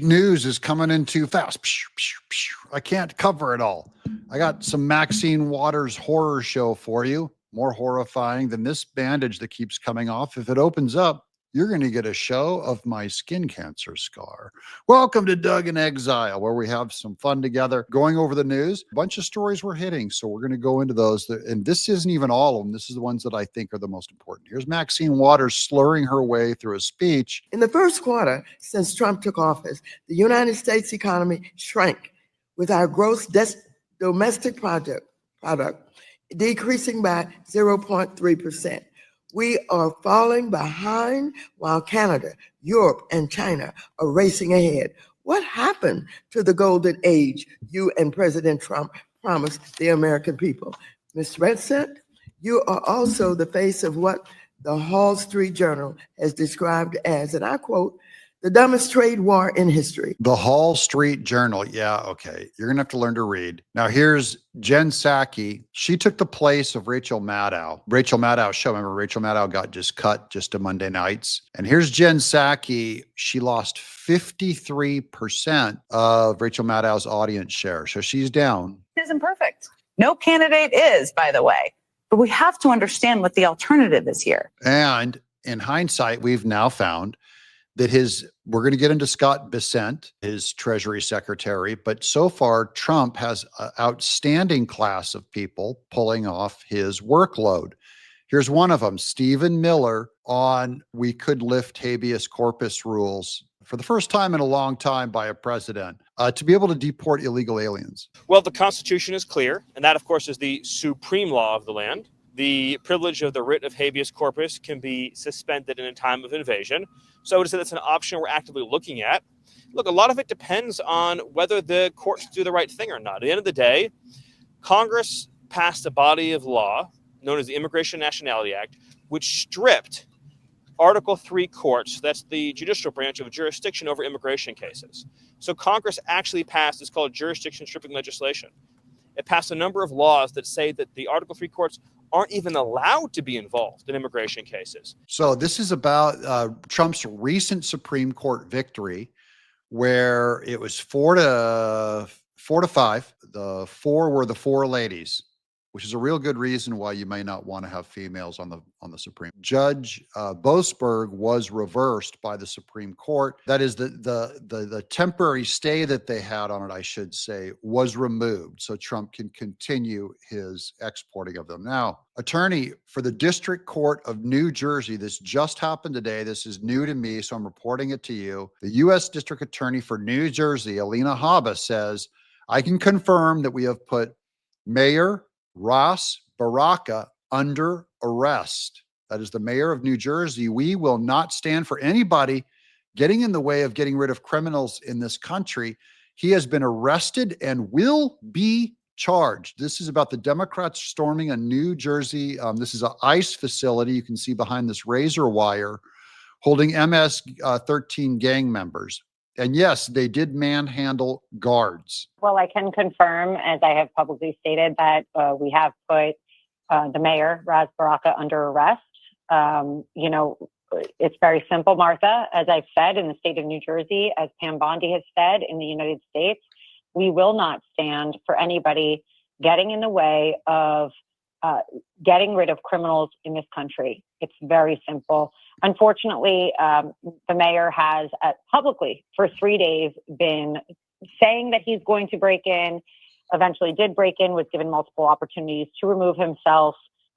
News is coming in too fast. I can't cover it all. I got some Maxine Waters horror show for you. More horrifying than this bandage that keeps coming off. If it opens up, you're going to get a show of my skin cancer scar. Welcome to Doug in Exile, where we have some fun together, going over the news. A bunch of stories we're hitting, so we're going to go into those. And this isn't even all of them. This is the ones that I think are the most important. Here's Maxine Waters slurring her way through a speech. In the first quarter, since Trump took office, the United States economy shrank, with our gross domestic product decreasing by 0.3%. We are falling behind while Canada, Europe, and China are racing ahead. What happened to the golden age you and President Trump promised the American people? Ms. Bessent, you are also the face of what the Wall Street Journal has described as, and I quote, the dumbest trade war in history. The Wall Street Journal. Yeah, okay. You're going to have to learn to read. Now, here's Jen Psaki. She took the place of Rachel Maddow. Rachel Maddow's show. Remember, Rachel Maddow got just cut just to Monday nights. And here's Jen Psaki. She lost 53% of Rachel Maddow's audience share. So she's down. Isn't perfect. No candidate is, by the way. But we have to understand what the alternative is here. And in hindsight, we've now found that we're going to get into Scott Bessent, his Treasury secretary, but so far Trump has an outstanding class of people pulling off his workload. Here's one of them, Stephen Miller, on we could lift habeas corpus rules for the first time in a long time by a president to be able to deport illegal aliens. Well, the Constitution is clear, and that, of course, is the supreme law of the land. The privilege of the writ of habeas corpus can be suspended in a time of invasion. So I would say that's an option we're actively looking at. Look, a lot of it depends on whether the courts do the right thing or not. At the end of the day, Congress passed a body of law known as the Immigration and Nationality Act, which stripped Article 3 courts, that's the judicial branch, of jurisdiction over immigration cases. So Congress actually passed, it's called jurisdiction stripping legislation. It passed a number of laws that say that the Article 3 courts aren't even allowed to be involved in immigration cases. So this is about Trump's recent Supreme Court victory, where it was 4-5. The 4 were the 4 ladies, which is a real good reason why you may not want to have females on the Supreme. Judge Boasberg was reversed by the Supreme Court. That is the temporary stay that they had on it, I should say, was removed, so Trump can continue his exporting of them. Now, attorney for the District Court of New Jersey, this just happened today. This is new to me, so I'm reporting it to you. The U.S. District Attorney for New Jersey, Alina Habba, says, I can confirm that we have put Mayor Ras Baraka under arrest. That is the mayor of New Jersey. We will not stand for anybody getting in the way of getting rid of criminals in this country. He has been arrested and will be charged. This is about the Democrats storming a New Jersey. This is an ICE facility. You can see behind this razor wire holding MS-13 gang members. And yes, they did manhandle guards. Well, I can confirm, as I have publicly stated, that we have put the mayor, Ras Baraka, under arrest. It's very simple, Martha. As I've said, in the state of New Jersey, as Pam Bondi has said in the United States, we will not stand for anybody getting in the way of getting rid of criminals in this country. It's very simple. Unfortunately, the mayor has publicly for 3 days been saying that he's going to break in, eventually did break in, was given multiple opportunities to remove himself,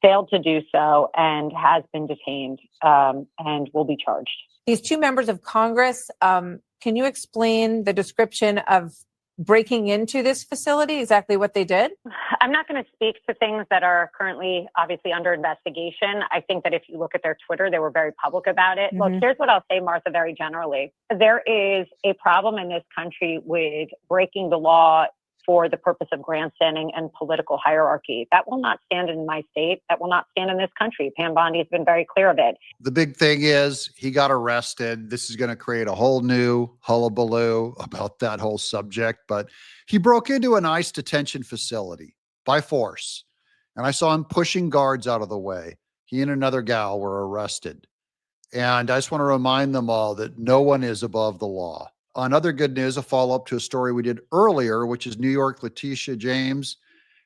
failed to do so, and has been detained and will be charged. These 2 members of Congress, can you explain the description of breaking into this facility, exactly what they did? I'm not going to speak to things that are currently obviously under investigation. I think that if you look at their Twitter, they were very public about it. Look, here's what I'll say, Martha, very generally. There is a problem in this country with breaking the law for the purpose of grandstanding and political hierarchy. That will not stand in my state. That will not stand in this country. Pam Bondi has been very clear of it. The big thing is he got arrested. This is going to create a whole new hullabaloo about that whole subject. But he broke into an ICE detention facility by force. And I saw him pushing guards out of the way. He and another gal were arrested. And I just want to remind them all that no one is above the law. On other good news, a follow-up to a story we did earlier, which is New York Letitia James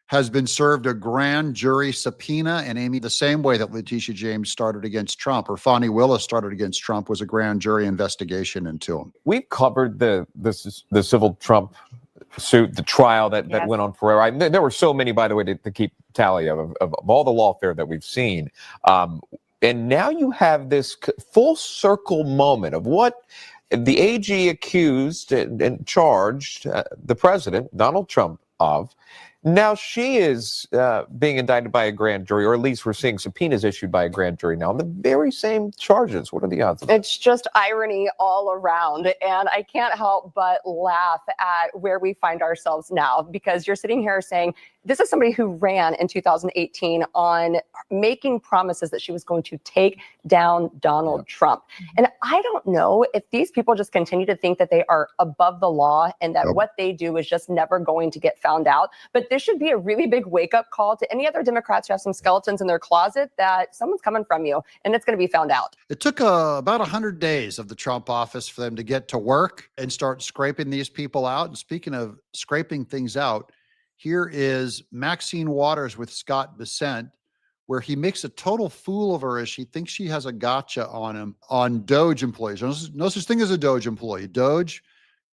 has been served a grand jury subpoena. And Amy, the same way that Letitia James started against Trump, or Fani Willis started against Trump, was a grand jury investigation into him. We've covered the civil Trump suit, the trial that Yes. went on forever. There were so many, by the way, to keep tally of all the lawfare that we've seen. And now you have this full circle moment of what the AG accused and charged the president, Donald Trump, of. Now she is being indicted by a grand jury, or at least we're seeing subpoenas issued by a grand jury now on the very same charges. What are the odds of that? It's just irony all around. And I can't help but laugh at where we find ourselves now, because you're sitting here saying, this is somebody who ran in 2018 on making promises that she was going to take down Donald Trump. And I don't know if these people just continue to think that they are above the law and that what they do is just never going to get found out. But this should be a really big wake-up call to any other Democrats who have some skeletons in their closet that someone's coming from you and it's going to be found out. It took about 100 days of the Trump office for them to get to work and start scraping these people out. And speaking of scraping things out, here is Maxine Waters with Scott Bessent, where he makes a total fool of her as she thinks she has a gotcha on him on Doge employees. No such thing as a Doge employee. Doge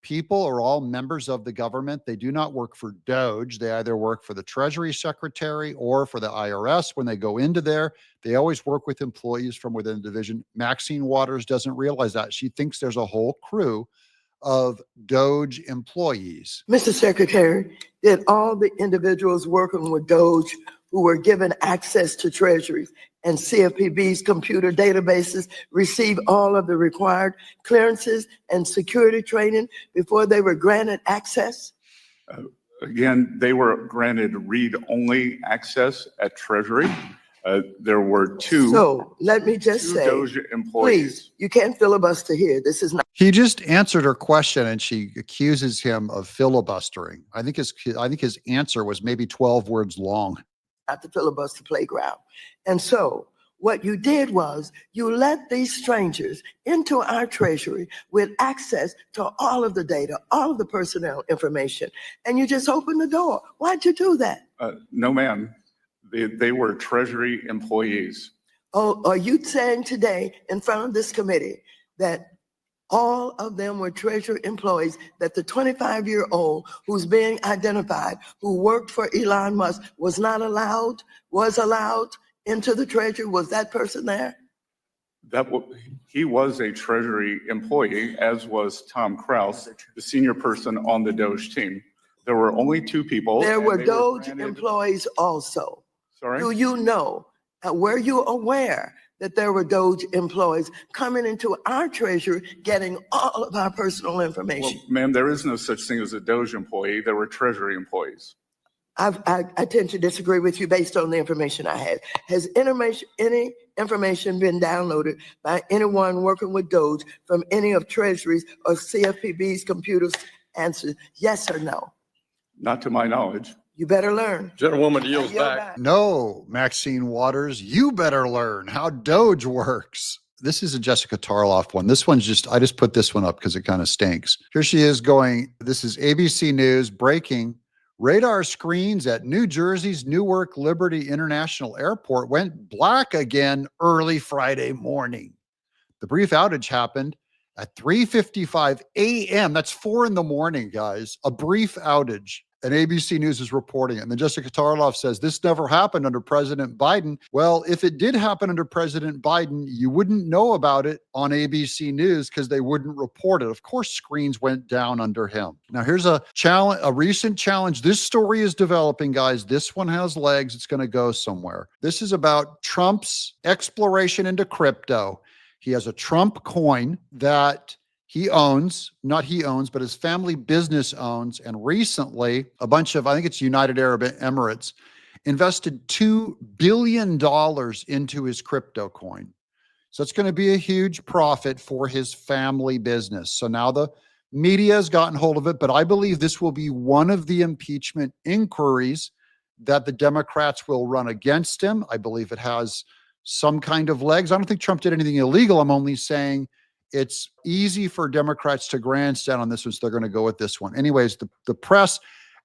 people are all members of the government. They do not work for Doge. They either work for the Treasury Secretary or for the IRS. When they go into there, they always work with employees from within the division. Maxine Waters doesn't realize that. She thinks there's a whole crew of Doge employees. Mr. Secretary, did all the individuals working with Doge who were given access to Treasury and CFPB's computer databases receive all of the required clearances and security training before they were granted access? Again, they were granted read-only access at Treasury. There were two. So let me just say, Doge employees. please, you can't filibuster here. This is not He just answered her question and she accuses him of filibustering. I think his answer was maybe 12 words long. the filibuster playground. And so what you did was you let these strangers into our Treasury with access to all of the data, all of the personnel information, and you just opened the door. Why'd you do that? No, ma'am. They were Treasury employees. Oh, are you saying today in front of this committee that all of them were Treasury employees, that the 25-year-old who's being identified, who worked for Elon Musk, was allowed into the Treasury? Was that person there? He was a Treasury employee, as was Tom Kraus, the senior person on the Doge team. There were only two people. There and were they Doge granted- employees also. Sorry? Do you know, were you aware that there were Doge employees coming into our Treasury, getting all of our personal information? Well, ma'am, there is no such thing as a Doge employee. There were Treasury employees. I tend to disagree with you based on the information I had. Has any information been downloaded by anyone working with Doge from any of Treasury's or CFPB's computers? Answer yes or no. Not to my knowledge. You better learn. Gentlewoman yields Yield back. No, Maxine Waters, you better learn how Doge works. This is a Jessica Tarloff one. This one's I just put this one up because it kind of stinks. Here she is going, this is ABC News breaking. Radar screens at New Jersey's Newark Liberty International Airport went black again early Friday morning. The brief outage happened at 3:55 a.m. That's 4 in the morning, guys. A brief outage. And ABC News is reporting it. And then Jessica Tarloff says, this never happened under President Biden. Well, if it did happen under President Biden, you wouldn't know about it on ABC News because they wouldn't report it. Of course, screens went down under him. Now, here's a challenge, a recent challenge. This story is developing, guys. This one has legs. It's going to go somewhere. This is about Trump's exploration into crypto. He has a Trump coin that he owns, not he owns, but his family business owns. And recently, a bunch of, I think it's United Arab Emirates, invested $2 billion into his crypto coin. So it's going to be a huge profit for his family business. So now the media has gotten hold of it, but I believe this will be one of the impeachment inquiries that the Democrats will run against him. I believe it has some kind of legs. I don't think Trump did anything illegal. I'm only saying it's easy for Democrats to grandstand on this one, so they're going to go with this one. Anyways, the press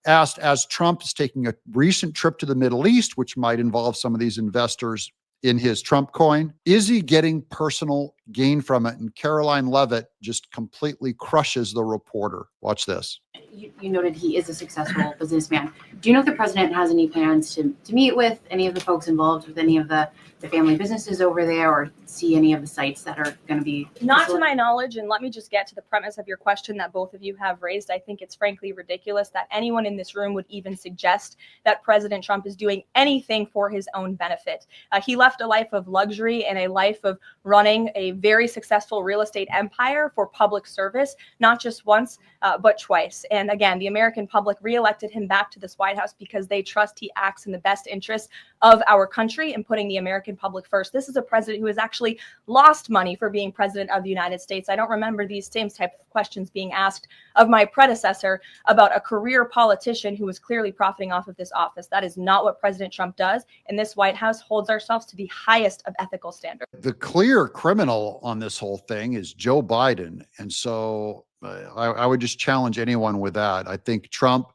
asked, as Trump is taking a recent trip to the Middle East, which might involve some of these investors in his Trump coin, is he getting personal gain from it? And Caroline Levitt just completely crushes the reporter. Watch this. You noted he is a successful businessman. Do you know if the president has any plans to meet with any of the folks involved with any of the family businesses over there, or see any of the sites that are going to be? Not to my knowledge, and let me just get to the premise of your question that both of you have raised. I think it's frankly ridiculous that anyone in this room would even suggest that President Trump is doing anything for his own benefit. He left a life of luxury and a life of running a very successful real estate empire for public service, not just once, but twice. And again, the American public reelected him back to this White House because they trust he acts in the best interest of our country and putting the American public first. This is a president who has actually lost money for being president of the United States. I don't remember these same type of questions being asked of my predecessor about a career politician who was clearly profiting off of this office. That is not what President Trump does. And this White House holds ourselves to the highest of ethical standards. The clear criminal on this whole thing is Joe Biden. And so I would just challenge anyone with that. I think Trump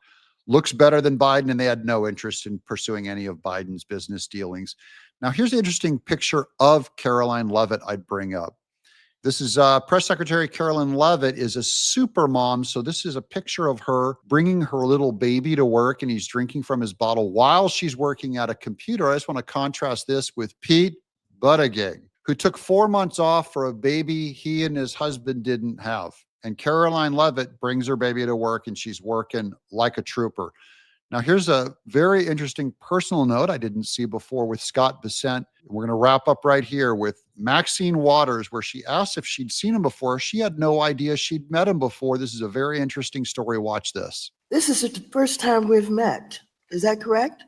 looks better than Biden, and they had no interest in pursuing any of Biden's business dealings. Now, here's an interesting picture of Caroline Levitt I'd bring up. This is Press Secretary Caroline Levitt is a super mom. So this is a picture of her bringing her little baby to work, and he's drinking from his bottle while she's working at a computer. I just want to contrast this with Pete Buttigieg, who took 4 months off for a baby he and his husband didn't have. And Caroline Levitt brings her baby to work, and she's working like a trooper. Now, here's a very interesting personal note I didn't see before with Scott Bessent. We're going to wrap up right here with Maxine Waters, where she asked if she'd seen him before. She had no idea she'd met him before. This is a very interesting story. Watch this. This is the first time we've met. Is that correct?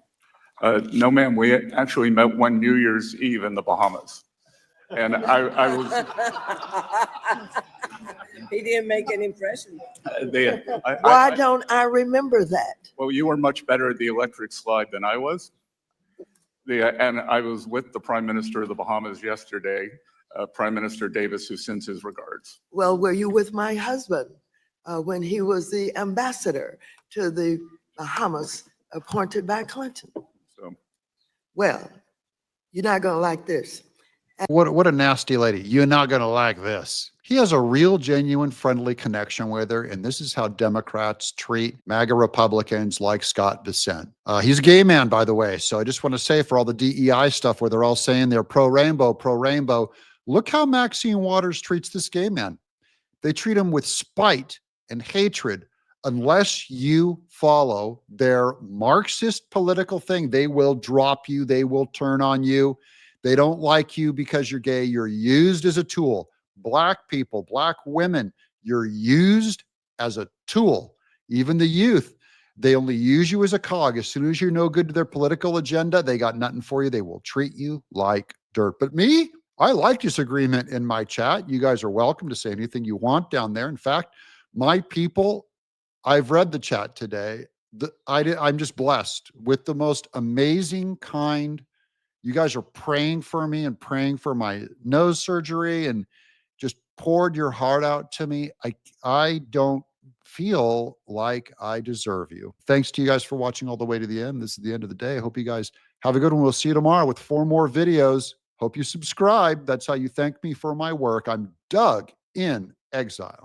No, ma'am. We actually met one New Year's Eve in the Bahamas. And I was... He didn't make an impression. Why don't I remember that? Well, you were much better at the electric slide than I was. And I was with the Prime Minister of the Bahamas yesterday, Prime Minister Davis, who sends his regards. Well, were you with my husband when he was the ambassador to the Bahamas appointed by Clinton? So, well, you're not going to like this. What a nasty lady. You're not going to like this. He has a real, genuine, friendly connection with her, and this is how Democrats treat MAGA Republicans like Scott Bessent. He's a gay man, by the way, so I just want to say, for all the DEI stuff where they're all saying they're pro-rainbow, look how Maxine Waters treats this gay man. They treat him with spite and hatred. Unless you follow their Marxist political thing, they will drop you, they will turn on you. They don't like you because you're gay. You're used as a tool. Black people, Black women, you're used as a tool. Even the youth, they only use you as a cog. As soon as you're no good to their political agenda, they got nothing for you. They will treat you like dirt. But me, I like disagreement in my chat. You guys are welcome to say anything you want down there. In fact, my people, I've read the chat today. I'm just blessed with the most amazing, kind. You guys are praying for me and praying for my nose surgery and just poured your heart out to me. I don't feel like I deserve you. Thanks to you guys for watching all the way to the end. This is the end of the day. I hope you guys have a good one. We'll see you tomorrow with 4 more videos. Hope you subscribe. That's how you thank me for my work. I'm Doug in Exile.